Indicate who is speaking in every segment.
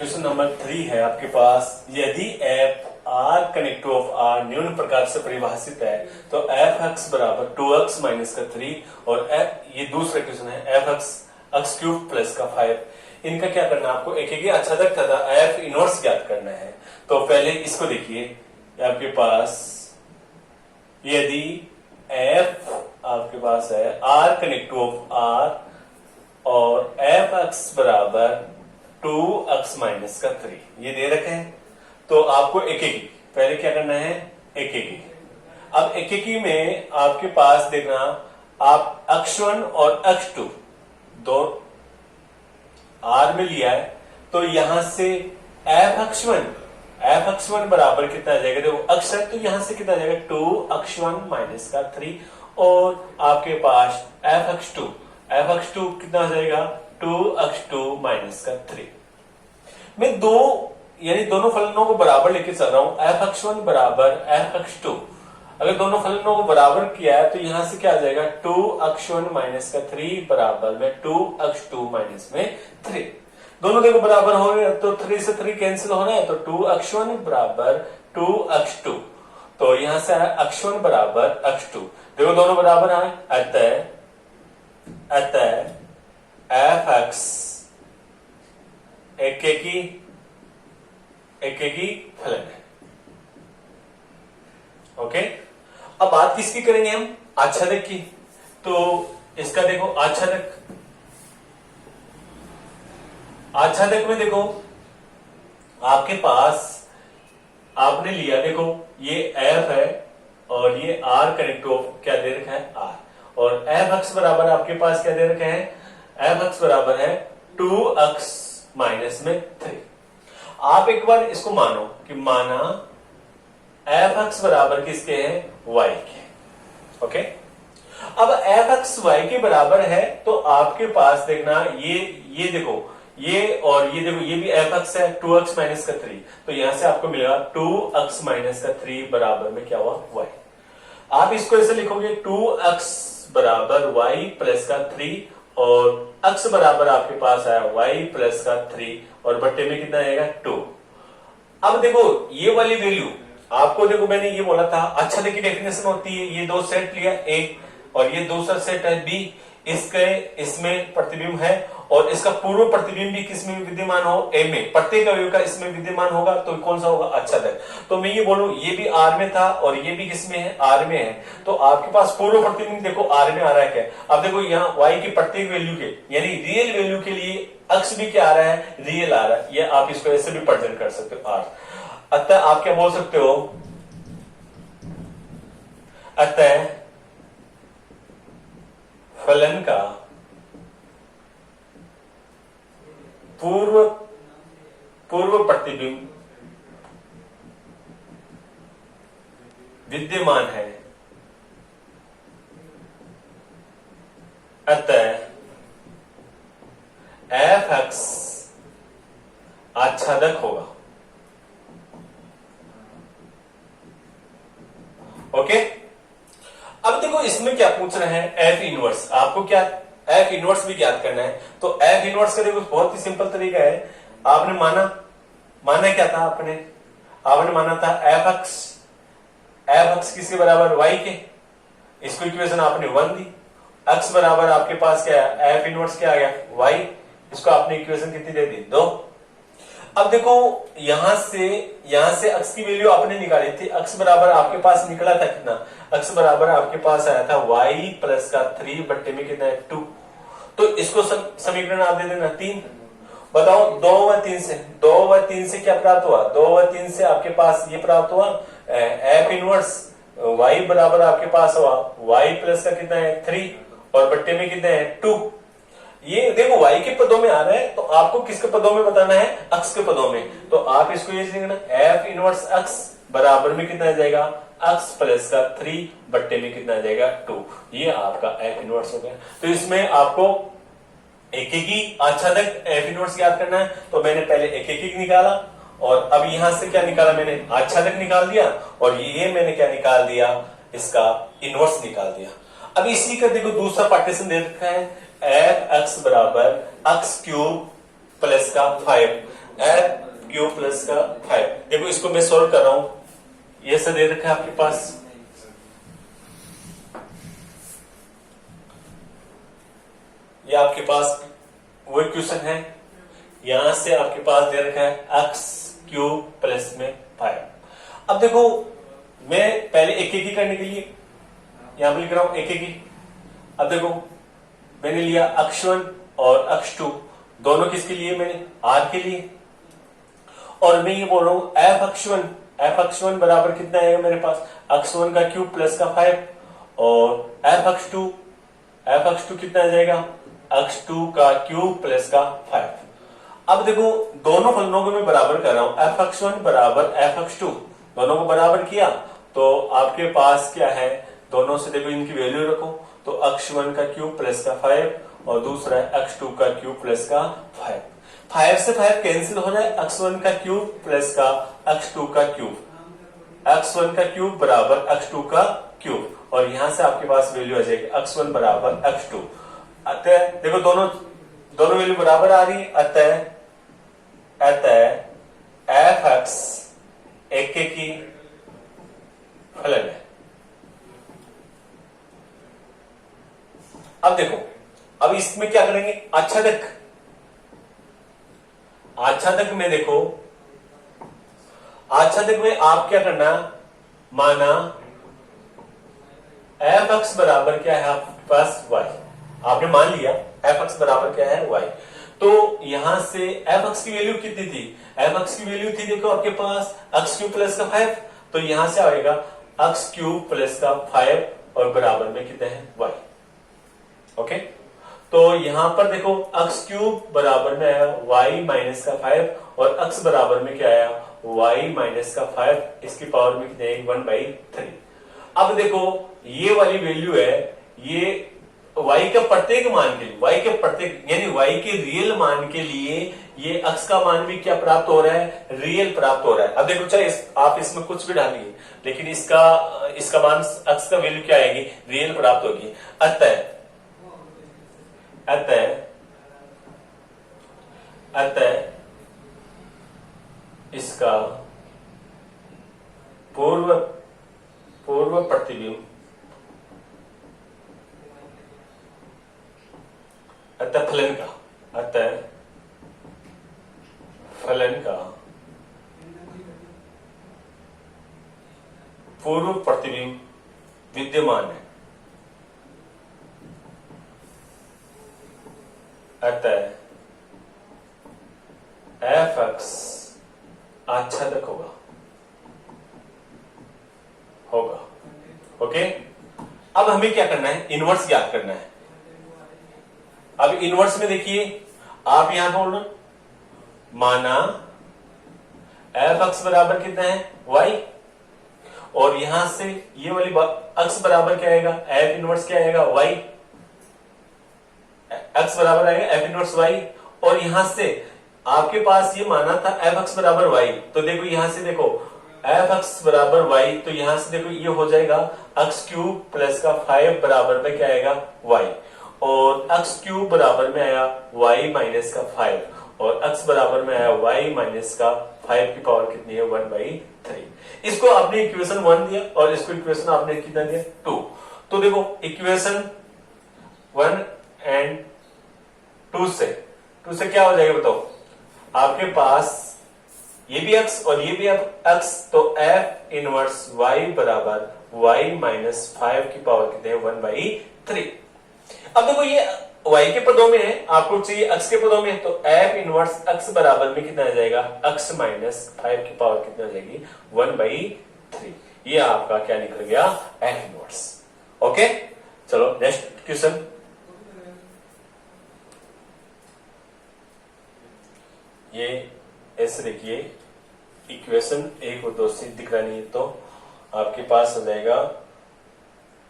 Speaker 1: Question number 3 है आपके पास। यदि F R connective of R निम्न प्रकार से परिभाषित है तो एफ एक्स बराबर 2x माइनस का 3 और ये दूसरा क्वेश्चन है F x x cube plus का 5। इनका क्या करना है आपको, एक एक आच्छादक तथा एफ इनवर्स ज्ञात करना है। तो पहले इसको देखिए, आपके पास यदि एफ आपके पास है आर कनेक्टिव ऑफ आर और एफ एक्स बराबर 2x माइनस का 3 ये दे रखे हैं, तो आपको एक एक पहले क्या करना है, एक एक। अब एक एक में आपके पास देखना, आप x1 और x2 दो आर में लिया है, तो यहां से एफ एक्स वन बराबर कितना आ जाएगा, देखो x है तो यहां से कितना आ जाएगा 2x1 माइनस का 3 और आपके पास एफ एक्स टू कितना आ जाएगा 2x2 माइनस का 3। मैं दो यानी दोनों फलनों को बराबर लेके चल रहा हूं, एफ एक्स वन बराबर एफ एक्स टू। अगर दोनों फलनों को बराबर किया है तो यहां से क्या आ जाएगा 2x1 माइनस का 3 बराबर में 2x2 माइनस में 3। दोनों देखो बराबर हो रहे हैं तो 3 से 3 कैंसिल हो रहा है, तो 2x1 बराबर 2x2, तो यहां से आया x1 बराबर x2। देखो दोनों बराबर आए, अतः एफ एक्स एक ही फलन है। ओके, अब बात किसकी करेंगे हम, आच्छादक की। तो इसका देखो आच्छादक में देखो आपके पास आपने लिया, देखो ये एफ है और ये आर कनेक्टिव क्या दे रखा है आर, और एफ एक्स बराबर आपके पास क्या दे रखे हैं, एफ एक्स बराबर है 2x माइनस में 3। आप एक बार इसको मानो कि माना एफ एक्स बराबर किसके हैं, y के। ओके, अब एफ एक्स वाई के बराबर है तो आपके पास देखना ये देखो ये और ये देखो, ये भी एफ एक्स है 2x माइनस का 3, तो यहां से आपको मिलेगा 2x माइनस का 3 बराबर में क्या हुआ y। आप इसको ऐसे लिखोगे 2x बराबर y प्लस का 3 और x बराबर आपके पास आया y प्लस का 3 और बट्टे में कितना आएगा 2। अब देखो ये वाली वैल्यू आपको, देखो मैंने ये बोला था अच्छा देखिए डेफिनेशन होती है, ये दो सेट लिया A और ये दूसरा सेट है B, इसमें प्रतिबिंब है और इसका पूर्व प्रतिबिंब भी किसमें विद्यमान हो, A में, प्रत्येक अवयव का इसमें विद्यमान होगा, तो कौन सा होगा, आच्छादक। तो मैं ये बोलूं ये भी R में था और ये भी किसमें है, R में है, तो आपके पास पूर्व प्रतिबिंब देखो R में आ रहा है क्या। अब देखो यहाँ Y की प्रत्येक वैल्यू के यानी रियल वैल्यू के लिए अक्ष भी क्या आ रहा है, रियल आ रहा है, ये आप इसको ऐसे भी प्रेजेंट कर सकते हो R। अतः आप क्या बोल सकते हो, अतः फलन का पूर्व प्रतिबिंब विद्यमान है, अतः एफ एक्स आच्छादक होगा। ओके, अब देखो इसमें क्या पूछ रहे हैं, एफ इनवर्स। आपको क्या एफ इनवर्स भी ज्ञात करना है, तो एफ इनवर्स का देखो बहुत ही सिंपल तरीका है। आपने माना क्या था, आपने माना था एफ एक्स किसके बराबर y के, इसको इक्वेशन आपने 1 दी, x बराबर आपके पास क्या है, एफ इनवर्स क्या आ गया y, इसको आपने इक्वेशन कितनी दे दी 2। अब देखो यहां से x की वैल्यू आपने निकाली थी, x बराबर आपके पास निकला था कितना, x बराबर आपके पास आया था y प्लस का 3 बट्टे में कितना है 2, तो इसको समीकरण आप दे देना 3। बताओ 2 व 3 से क्या प्राप्त हुआ, 2 व 3 से आपके पास ये प्राप्त हुआ एफ इनवर्स y बराबर आपके पास हुआ y प्लस का कितना है 3 और बट्टे में कितना है 2। ये देखो y के पदों में आ रहा है, तो आपको किसके पदों में बताना है, x के पदों में, तो आप इसको ये लिखना एफ इनवर्स x बराबर में कितना आ जाएगा x प्लस का 3 बट्टे में कितना आ जाएगा 2, ये आपका एफ इनवर्स हो गया। तो इसमें आपको एक ही आच्छादक एफ इनवर्स याद करना है, तो मैंने पहले एक निकाला और अब यहां से क्या निकाला मैंने, आच्छादक निकाल दिया और ये मैंने क्या निकाल दिया, इसका इनवर्स निकाल दिया। अब इसी का देखो दूसरा पार्टीशन दे रखा है एफ एक्स बराबर एक्स क्यूब प्लस का 5। एफ क्यू प्लस का 5। देखो इसको मैं सोल्व कर रहा हूं, ये सब दे रखा है आपके पास, ये आपके पास वो इक्वेशन है, यहां से आपके पास दे रखा है एक्स क्यूब प्लस में 5। अब देखो मैं पहले एक एक ही करने के लिए यहां पर लिख रहा हूं एक एक ही। अब देखो मैंने लिया x1 और x2, दोनों किसके लिए, मैंने r के लिए, और मैं ये बोल रहा हूं f x1 बराबर कितना आएगा मेरे पास, x1 का क्यूब प्लस का 5, और f x2 कितना आ जाएगा, x2 का क्यूब प्लस का 5। अब देखो दोनों फलनों को मैं बराबर कर रहा हूं, f x1 बराबर f x2, दोनों को बराबर किया तो आपके पास क्या है, दोनों से देखो इनकी वैल्यू रखो, तो x1 का क्यूब प्लस का 5 और दूसरा है x2 का क्यूब प्लस का 5। 5 से 5 कैंसिल हो जाए, x1 का क्यूब प्लस का x2 का क्यूब, x1 का क्यूब बराबर x2 का क्यूब, और यहां से आपके पास वैल्यू आ जाएगी x1 बराबर x2। अतः देखो दोनों वैल्यू बराबर आ रही है, अतः एफ एक्स एक की फलन है। अब देखो अब इसमें क्या करेंगे, आच्छादक में देखो, आच्छादक में आप क्या करना, माना एफ एक्स बराबर क्या है आपके पास y, आपने मान लिया एफ एक्स बराबर क्या है y, तो यहां से एफ एक्स की वैल्यू कितनी थी, एफ एक्स की वैल्यू थी देखो आपके पास एक्स क्यूब प्लस का 5, तो यहां से आएगा एक्स क्यूब प्लस का 5 और बराबर में कितना है y। ओके, तो यहां पर देखो एक्स क्यूब बराबर में आया y माइनस का 5 और x बराबर में क्या आया y माइनस का 5, इसकी पावर में कितने 1/3। अब देखो ये वाली वैल्यू है, ये y के प्रत्येक मान के लिए, y के प्रत्येक यानी y के रियल मान के लिए ये x का मान भी क्या प्राप्त हो रहा है, रियल प्राप्त हो रहा है। अब देखो चाहे आप इसमें कुछ भी डालिए, लेकिन इसका मान x का वैल्यू क्या आएगी, रियल प्राप्त होगी। अतः इसका पूर्व प्रतिबिंब, अतः फलन का पूर्व प्रतिबिंब विद्यमान है, अतः एफ एक्स आच्छादक होगा। ओके, अब हमें क्या करना है, इनवर्स ज्ञात करना है। अब इनवर्स में देखिए आप यहां बोल रहे, माना एफ एक्स बराबर कितना है y, और यहां से ये वाली एक्स बराबर क्या आएगा, एफ इनवर्स क्या आएगा y, एक्स बराबर आएगा एफ इनवर्स y, और यहां से आपके पास ये माना था एफ एक्स बराबर y, तो देखो यहां से देखो एफ एक्स बराबर y, तो यहां से देखो ये हो जाएगा एक्स क्यूब प्लस का 5 बराबर में क्या आएगा y, और एक्स क्यूब बराबर में आया y माइनस का 5 और x बराबर में आया y माइनस का 5 की पावर कितनी है 1/3। इसको आपने इक्वेशन 1 दिया और इसको इक्वेशन आपने कितना दिया 2। तो देखो इक्वेशन 1 एंड 2 से क्या हो जाएगा बताओ, आपके पास ये भी x और ये भी x, तो f इनवर्स y बराबर y माइनस 5 की पावर कितने 1/3। अब देखो ये y के पदों में है, आपको चाहिए x के पदों में है, तो f इनवर्स x बराबर में कितना आ जाएगा x माइनस 5 की पावर कितना आ जाएगी 1/3। ये आपका क्या निकल गया f इनवर्स। ओके, चलो नेक्स्ट क्वेश्चन। ये ऐसे देखिए इक्वेशन 1 और 2 से दिख रहा नहीं है, तो आपके पास हो जाएगा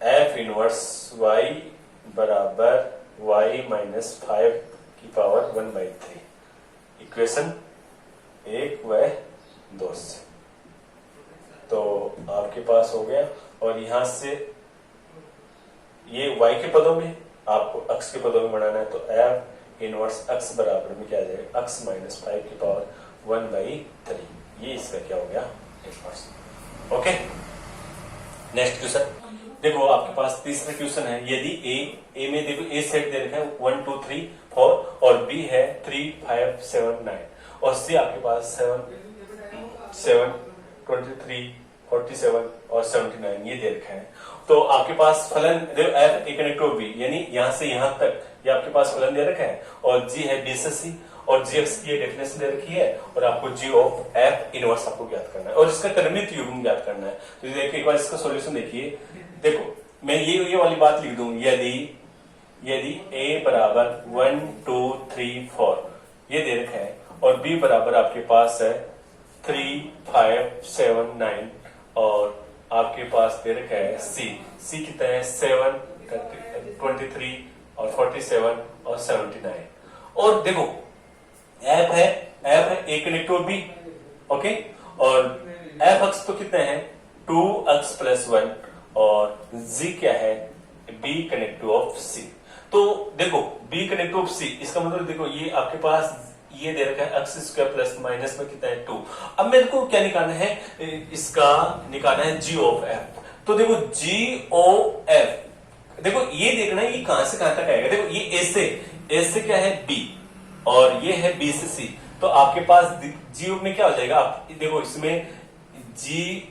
Speaker 1: f इनवर्स y बराबर y माइनस 5 की पावर 1/3, इक्वेशन 1 व 2 से। तो आपके पास हो गया, और यहां से ये y के पदों में, आपको x के पदों में बनाना है, तो f इनवर्स x बराबर में क्या आ जाएगा x माइनस 5 की पावर 1/3। ये इसका क्या हो गया इनवर्स। ओके, नेक्स्ट क्वेश्चन देखो, आपके पास तीसरा क्वेश्चन है। यदि ए में देखो ए सेट दे रखा है 1 2 3 4 और बी है 3 5 7 9 और सी आपके पास 7 23 47 और 79 ये दे रखा है। तो आपके पास फलन एफ ए कनेक्ट बी, यानी यहां से यहां तक ये आपके पास फलन दे रखा है और जी है बी से सी और जी एक्स की डेफिनेशन दे रखी है और आपको जी ऑफ एफ इनवर्स आपको ज्ञात करना है और इसका कर्मित युग्म ज्ञात करना है। तो देखिए एक बार इसका सॉल्यूशन देखिए। देखो मैं ये वाली बात लिख दूं, यदि a बराबर 1 2 3 4 ये दे रखा है और b बराबर आपके पास है 3 5 7 9 और आपके पास दे रखा है c कितना है 7 23 और 47 और 79 और देखो एफ है ए कनेक्ट बी। ओके, और एफ अक्स तो कितने हैं 2x + 1 और z क्या है b कनेक्ट ऑफ c। तो देखो b कनेक्ट ऑफ c इसका मतलब देखो ये आपके पास ये दे रखा है x² प्लस माइनस में कितना है 2। अब मेरे को क्या निकालना है, इसका निकालना है g ऑफ f। तो देखो g ऑफ f, देखो ये देखना है ये कहां से कहां तक आएगा। देखो ये a से क्या है b और ये है b से c, तो आपके पास g में क्या हो जाएगा। आप देखो इसमें g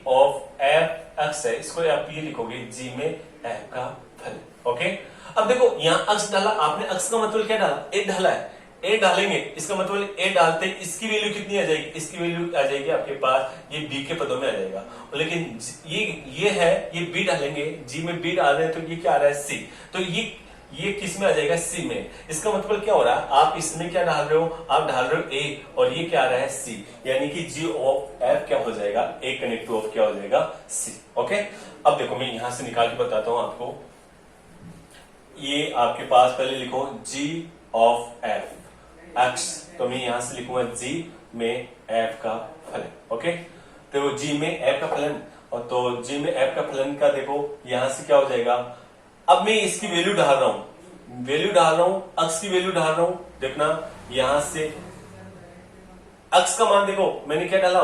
Speaker 1: ऑफ f x है, इसको आप ये लिखोगे g में f का फलन। ओके, अब देखो यहाँ x डाला आपने, x का मतलब क्या डाला a डाला है, a डालेंगे इसका मतलब a डालते इसकी वैल्यू कितनी आ जाएगी, इसकी वैल्यू आ जाएगी आपके पास ये b के पदों में आ जाएगा। लेकिन ये है ये b डालेंगे, g में b डाल रहे हैं तो ये क्या आ रहा है c, तो ये किस में आ जाएगा c में। इसका मतलब क्या हो रहा है, आप इसमें क्या डाल रहे हो, आप डाल रहे हो a और ये क्या आ रहा है c, यानी कि g ऑफ f क्या हो जाएगा a कनेक्ट ऑफ क्या हो जाएगा c। ओके, अब देखो मैं यहां से निकाल के बताता हूं आपको। ये आपके पास पहले लिखो g ऑफ f x, तो मैं यहां से लिखूंगा g में f का फलन। ओके, तो g में f का फलन और तो g में f का फलन का देखो यहां से क्या हो जाएगा। अब मैं इसकी वैल्यू डाल रहा हूं, x की वैल्यू डाल रहा हूं। देखना यहां से x का मान देखो मैंने क्या डाला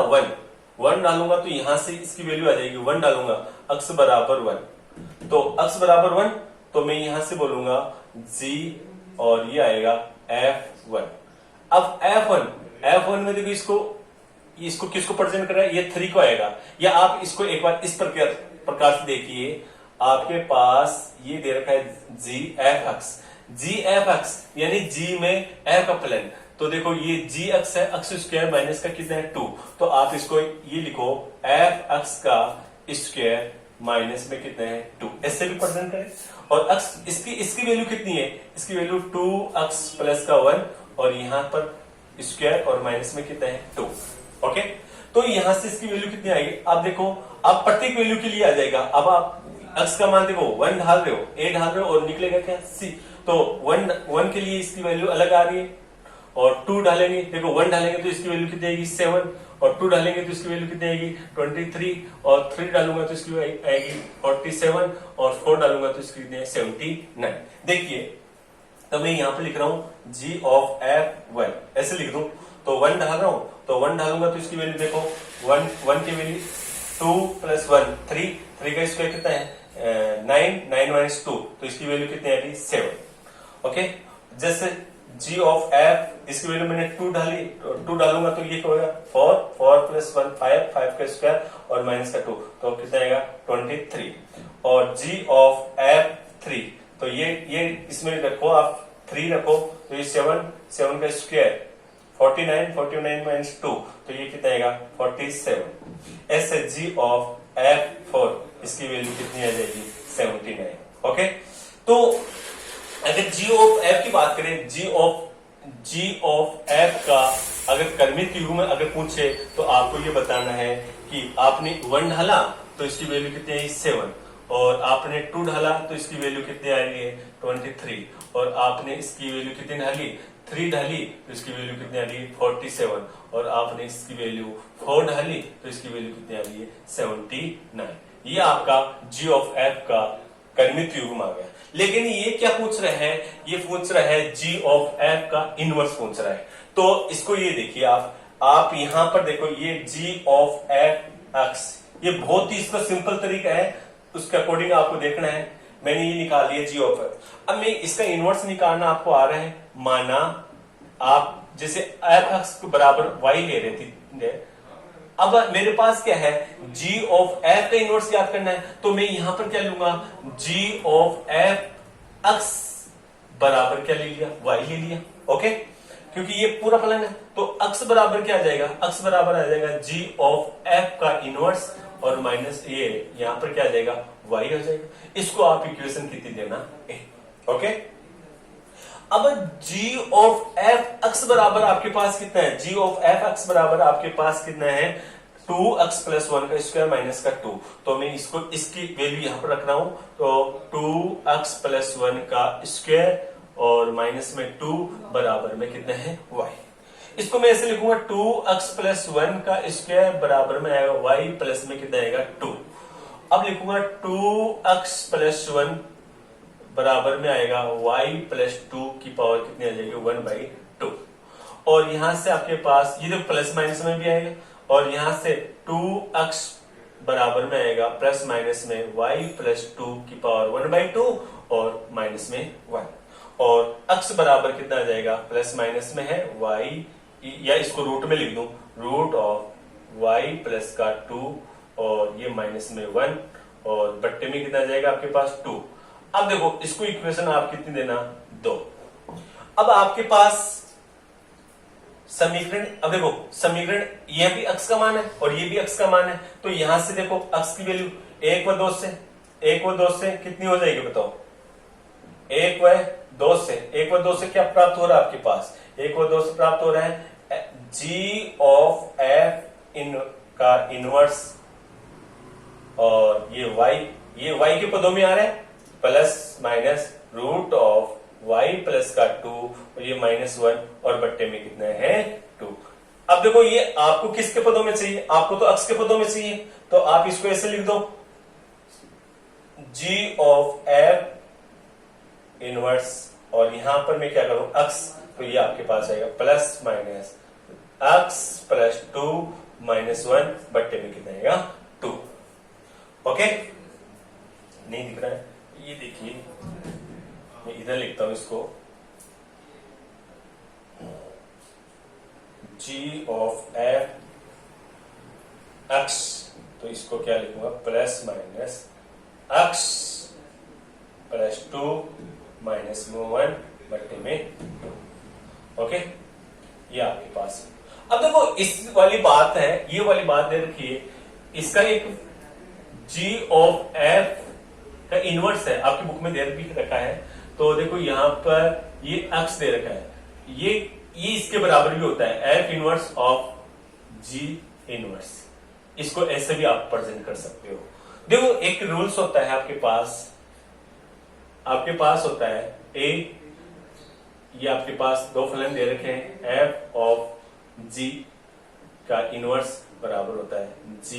Speaker 1: 1 डालूंगा तो यहां से इसकी वैल्यू आ जाएगी 1 डालूंगा x बराबर 1, तो x बराबर 1 तो मैं यहां से बोलूंगा g और ये आएगा f1। अब f1 में देखो इसको किसको प्रेजेंट कर रहा है, ये 3 को आएगा। या आप इसको एक बार इस प्रकार से देखिए, आपके पास ये दे रखा है g f x यानी g में f का फलन। तो देखो ये g x है, x² माइनस का कितना है 2, तो आप इसको ये लिखो f x का स्क्वायर माइनस में कितना है 2, ऐसे भी प्रेजेंट करें। और x इसकी वैल्यू कितनी है, इसकी वैल्यू 2x प्लस का 1 और यहां पर स्क्वायर और माइनस में कितना है 2। ओके, तो यहां से इसकी वैल्यू कितनी आएगी, आप देखो आप प्रत्येक वैल्यू के लिए आ जाएगा। अब आप x का मान देखो 1 डाल रहे हो, a डाल रहे हो और निकलेगा क्या c, तो 1 के लिए इसकी वैल्यू अलग आ रही है और 2 डालेंगे, देखो 1 डालेंगे तो इसकी वैल्यू कितनी आएगी 7 और 2 डालेंगे तो इसकी वैल्यू कितनी आएगी 23 और 3 डालूंगा तो इसकी आएगी 47 और 4 डालूंगा तो इसकी कितनी है 79। देखिए तो मैं यहाँ पे लिख रहा हूँ g ऑफ f1 ऐसे लिख दूं, तो 1 डाल रहा हूं तो 1 डालूंगा तो इसकी वैल्यू देखो 1 की वैल्यू 2 + 1 3 का स्क्वायर कितना है 9 माइनस 2, तो इसकी वैल्यू कितनी आएगी 7। ओके, जैसे g ऑफ f इसकी वैल्यू मैंने 2 डाली, 2 डालूंगा तो ये क्या होगा 4 + 1 5 का स्क्वायर और माइनस का 2, तो कितना आएगा 23। और g ऑफ f3 तो ये इसमें रखो आप 3 रखो तो ये 7 का स्क्वायर 49 माइनस 2, तो ये कितना आएगा 47। ऐसे g ऑफ f4 इसकी वैल्यू कितनी आ जाएगी 79। ओके, तो अगर g ऑफ f की बात करें, g ऑफ f का अगर कर्मित युग्म में अगर पूछे तो आपको ये बताना है कि आपने 1 डाला तो इसकी वैल्यू कितनी आई 7 और आपने 2 डाला तो इसकी वैल्यू कितनी आ रही है 23 और आपने इसकी वैल्यू कितनी डाली 3 डाली तो इसकी वैल्यू कितनी आ रही है 47 और आपने इसकी वैल्यू 4 डाली तो इसकी वैल्यू कितनी आ रही है 79। ये आपका g ऑफ f का कर्मित युग्म आ गया। लेकिन ये क्या पूछ रहे हैं, ये पूछ रहा है g ऑफ f का इनवर्स पूछ रहा है। तो इसको ये देखिए आप आप यहां पर देखो ये g ऑफ एफ एक्स, ये बहुत ही इसका सिंपल तरीका है, उसके अकॉर्डिंग आपको देखना है। मैंने ये निकाल लिया g ऑफ एफ। अब मैं इसका इनवर्स निकालना आपको आ रहा है। माना आप जैसे एफ एक्स के बराबर y ले रहे थे, अब मेरे पास क्या है, g ऑफ एफ का इनवर्स याद करना है, तो मैं यहां पर क्या लूंगा, g ऑफ एफ एक्स बराबर क्या ले लिया, y ले लिया। ओके, क्योंकि ये पूरा फलन है, तो अक्स बराबर क्या आ जाएगा, अक्स बराबर आ जाएगा g ऑफ एफ का इनवर्स और माइनस ये यहां पर क्या आ जाएगा, y हो जाएगा। इसको आप इक्वेशन कितनी देना, ए। ओके, अब g ऑफ एफ एक्स बराबर आपके पास कितना है, g ऑफ एफ एक्स बराबर आपके पास कितना है, 2x प्लस 1 का स्क्वायर माइनस का 2। तो मैं इसको इसकी वैल्यू यहां पर रख रहा हूं, तो 2x प्लस 1 का स्क्वायर और माइनस में 2 बराबर में कितना है, y। इसको मैं ऐसे लिखूंगा 2x प्लस 1 का स्क्वायर बराबर में आएगा y प्लस में कितना आएगा 2। अब लिखूंगा 2x प्लस 1 बराबर में आएगा y प्लस 2 की पावर कितनी आ जाएगी, 1/2। और यहां से आपके पास ये प्लस माइनस में भी आएगा, और यहां से 2x बराबर में आएगा प्लस माइनस में y प्लस 2 की पावर 1/2 और माइनस में 1। और x बराबर कितना आ जाएगा, प्लस माइनस में है y, या इसको रूट में लिख दूं, रूट ऑफ y प्लस का 2 और ये माइनस में 1 और बट्टे में कितना आ जाएगा आपके पास 2। अब देखो इसको इक्वेशन आप कितनी देना, 2। अब आपके पास समीकरण, अब देखो समीकरण ये भी x का मान है और ये भी x का मान है, तो यहां से देखो x की वैल्यू 1 व 2 से, 1 व 2 से कितनी हो जाएगी बताओ, 1 व 2 से, 1 व 2 से क्या प्राप्त हो रहा है आपके पास, 1 व 2 से प्राप्त हो रहा है g ऑफ एफ इन का इनवर्स, और ये y के पदों में आ रहा है, plus minus root of y plus का 2 और ये -1 और बट्टे में कितना है 2। अब देखो ये आपको किसके पदों में चाहिए, आपको तो x के पदों में चाहिए, तो आप इसको ऐसे लिख दो, g ऑफ एफ इनवर्स, और यहां पर मैं क्या करूं x, तो ये आपके पास आएगा प्लस माइनस x प्लस 2 -1 बट्टे में कितना आएगा 2। ओके, नहीं दिख रहा है, ये देखिए मैं इधर लिखता हूं इसको, g ऑफ एफ एक्स, तो इसको क्या लिखूंगा, प्लस माइनस x प्लस 2 -1 बट्टे में 2। ओके, ये आपके पास। अब देखो इस वाली बात है, ये वाली बात दे रखिए, इसका एक g ऑफ एफ का इनवर्स है, आपकी बुक में दे भी रखा है, तो देखो यहां पर ये x दे रखा है, ये इसके बराबर भी होता है, F inverse of g inverse. इसको ऐसे भी आप प्रेजेंट कर सकते हो। देखो एक रूल्स होता है आपके पास होता है a, ये आपके पास दो फलन दे रखे हैं, f ऑफ g का इनवर्स बराबर होता है g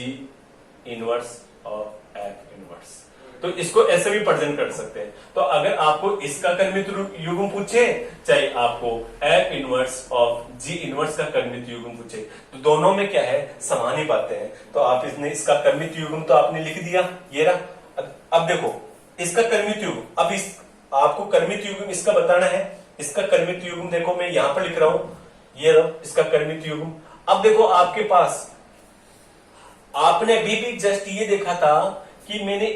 Speaker 1: inverse of f inverse. तो इसको ऐसे भी प्रेजेंट कर सकते हैं। तो अगर आपको इसका कर्मित युग्म पूछे, चाहे आपको f inverse of g inverse का कर्मित युग्म पूछे, तो दोनों में क्या है, समान ही बातें हैं। तो आप इसका कर्मित युग्म तो आपने लिख दिया, ये रहा। अब देखो इसका कर्मित युग्म, अब आपको कर्मित युग्म इसका बताना है। इसका कर्मित युग्म देखो मैं यहां पर लिख रहा हूं, ये रहा इसका कर्मित युग्म। अब देखो आपके पास, आपने अभी भी जस्ट ये देखा था कि मैंने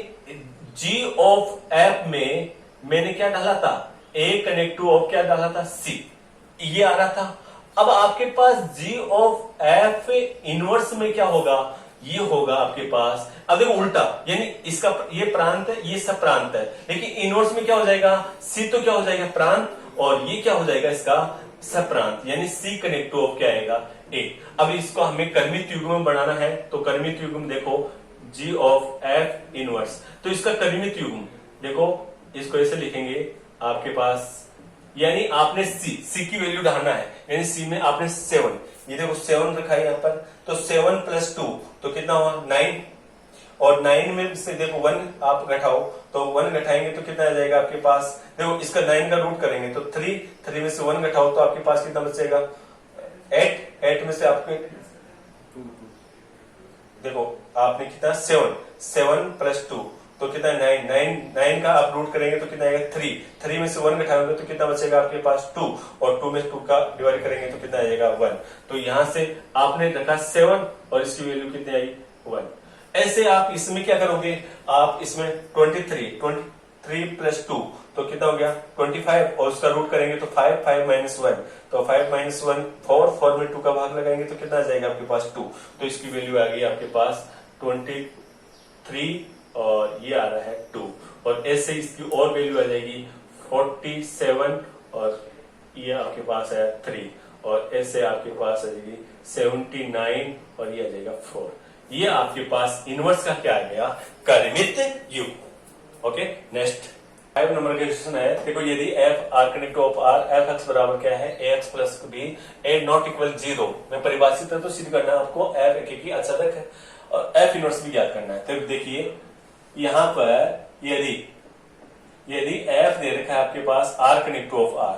Speaker 1: g ऑफ f में मैंने क्या डाला था, a कनेक्ट टू ऑफ क्या डाला था, c, ये आ रहा था। अब आपके पास g ऑफ f इनवर्स में क्या होगा, ये होगा आपके पास, अब देखो उल्टा, यानी इसका ये प्रांत है, ये सब प्रांत है, लेकिन इनवर्स में क्या हो जाएगा, c तो क्या हो जाएगा प्रांत, और ये क्या हो जाएगा इसका सप्रांत, यानी c कनेक्ट टू ऑफ क्या आएगा a। अब इसको हमें कर्मित युग्म में बनाना है, तो कर्मित युग्म देखो g ऑफ f इनवर्स, तो इसका कर्मित युग्म देखो, इसको ऐसे लिखेंगे आपके पास, यानी आपने c की वैल्यू ढालना है, यानी c में आपने 7, ये देखो 7 रखा है यहाँ पर, तो 7 प्लस 2 तो कितना हुआ 9, और 9 में से देखो 1 आप घटाओ, तो 1 घटाएंगे तो कितना आ जाएगा आपके पास, देखो इसका 9 का रूट करेंगे तो 3 में से 1 घटाओ तो आपके पास कितना बचेगा 8 8 में से आपके देखो आपने कितना 7 प्लस 2 तो कितना 9 का आप रूट करेंगे तो कितना आएगा 3 में से 1 घटाओगे तो कितना बचेगा आपके पास 2 और 2 में 2 का डिवाइड करेंगे तो कितना आएगा 1। तो यहां से आपने रखा 7 और इसकी वैल्यू कितनी आई 1। ऐसे आप इसमें क्या करोगे, आप इसमें 23 प्लस 2 तो कितना हो गया 25 और उसका रूट करेंगे तो 5 माइनस 1 तो 5 माइनस 1 4 में 2 का भाग लगाएंगे तो कितना आ जाएगा आपके पास 2। तो इसकी वैल्यू आ गई आपके पास 23 और ये आ रहा है 2 और ऐसे इसकी और वैल्यू आ जाएगी 47 और ये आपके पास है 3 और ऐसे आपके पास आ जाएगी 79 और ये आ जाएगा 4। ये आपके पास इनवर्स का क्या आ गया परिमित u। ओके नेक्स्ट 5 नंबर का क्वेश्चन है, देखो यदि f r connect of r f x बराबर क्या है ax plus b a not equal 0 में परिभाषित है तो सिद्ध करना है आपको f एक की अचानक है और f इनवर्स भी ज्ञात करना है। तो देखिए यहां पर यदि f दे रखा है आपके पास r कनेक्ट ऑफ r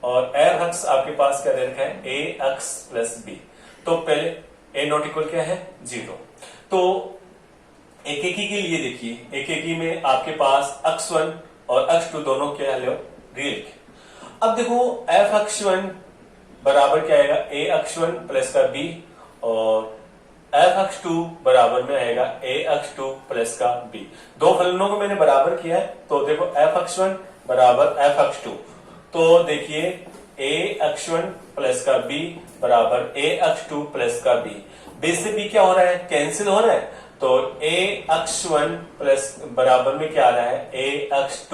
Speaker 1: और f x आपके पास क्या दे रखा है ax प्लस b तो पहले a नॉट इक्वल क्या है 0। तो एकेकी के लिए देखिए एकेकी में आपके पास x1 और x2 दोनों क्या लो रियल के। अब देखो f x1 बराबर क्या आएगा a x1 प्लस का b और f x2 बराबर में आएगा a x2 प्लस का b। दो फलनों को मैंने बराबर किया है तो देखो f x1 बराबर f x2 तो देखिए a x1 प्लस का b बराबर a x2 प्लस का b। b से b क्या हो रहा है कैंसिल हो रहा है तो a x1 प्लस बराबर में क्या आ रहा है a x2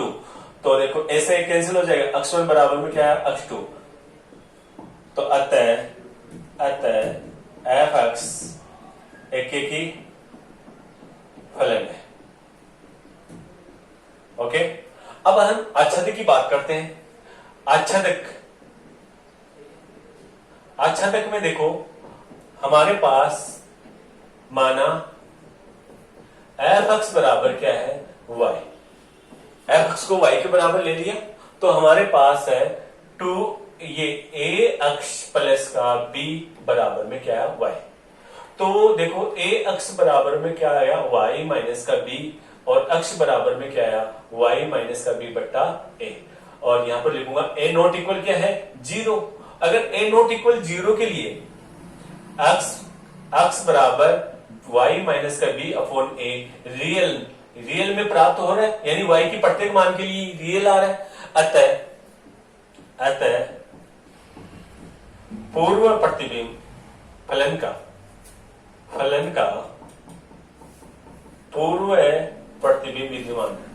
Speaker 1: तो देखो ऐसे कैंसिल हो जाएगा x1 बराबर में क्या है x2 तो अतः f(x) एकेकी फलन है। ओके अब हम आच्छादित की बात करते हैं। आच्छादक में देखो हमारे पास माना f(x) बराबर क्या है y। f(x) को y के बराबर ले लिया तो हमारे पास है 2 ये a अक्ष प्लस का b बराबर में क्या है y। तो देखो a अक्ष बराबर में क्या आया y माइनस का b और अक्ष बराबर में क्या आया y माइनस का b बट्टा a और यहां पर लिखूंगा a नॉट इक्वल क्या है 0। अगर a नॉट इक्वल 0 के लिए अक्ष बराबर y माइनस का b अपॉन a रियल में प्राप्त हो रहा है यानी y की प्रत्येक मान के लिए रियल आ रहा है। अतः पूर्व प्रतिबिंब फलन का पूर्व प्रतिबिंब विद्यमान है।